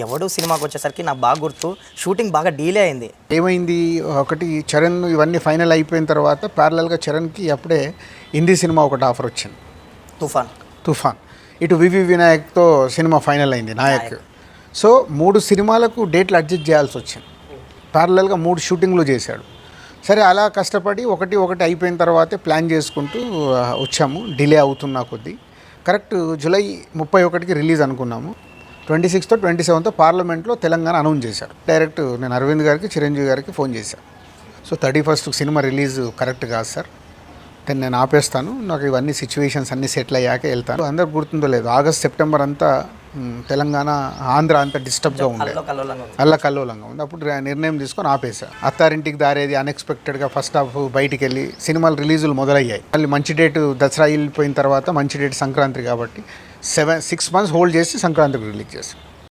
ఎవడు సినిమాకి వచ్చేసరికి నాకు బాగా గుర్తు, షూటింగ్ బాగా డీలే అయింది. ఏమైంది, ఒకటి చరణ్ ఇవన్నీ ఫైనల్ అయిపోయిన తర్వాత ప్యారలల్గా చరణ్కి అప్పుడే హిందీ సినిమా ఒకటి ఆఫర్ వచ్చింది, తుఫాన్. ఇటు వివి వినాయక్తో సినిమా ఫైనల్ అయింది, నాయక్. సో 3 సినిమాలకు డేట్లు అడ్జస్ట్ చేయాల్సి వచ్చింది. ప్యారలల్గా 3 షూటింగ్లు చేశాడు. సరే అలా కష్టపడి ఒకటి అయిపోయిన తర్వాతే ప్లాన్ చేసుకుంటూ వచ్చాము. డిలే అవుతున్నా కొద్దీ కరెక్ట్ జూలై 31కి రిలీజ్ అనుకున్నాము. 26తో 27తో పార్లమెంట్లో తెలంగాణ అనౌన్స్ చేశారు. డైరెక్ట్ నేను అరవింద్ గారికి, చిరంజీవి గారికి ఫోన్ చేశాను. So 31st cinema release correct కాదు సార్, నేను ఆపేస్తాను, నాకు ఇవన్నీ సిచ్యువేషన్స్ అన్నీ సెటిల్ అయ్యాక వెళ్తాను. అందరికి గుర్తుందో లేదు, ఆగస్ట్ సెప్టెంబర్ అంతా తెలంగాణ ఆంధ్ర అంతా డిస్టర్బ్గా ఉండే, అల్లకల్లోలంగా ఉంది. అప్పుడు నిర్ణయం తీసుకొని ఆపేసా. అత్తారింటికి దారేది అన్ఎక్స్పెక్టెడ్గా ఫస్ట్ హాఫ్ బయటికి వెళ్ళి సినిమాలు రిలీజులు మొదలయ్యాయి. మళ్ళీ మంచి డేట్ దసరా వెళ్ళిపోయిన తర్వాత మంచి డేట్ సంక్రాంతి కాబట్టి 6 months హోల్డ్ చేసి సంక్రాంతికి రిలీజ్ చేసాం.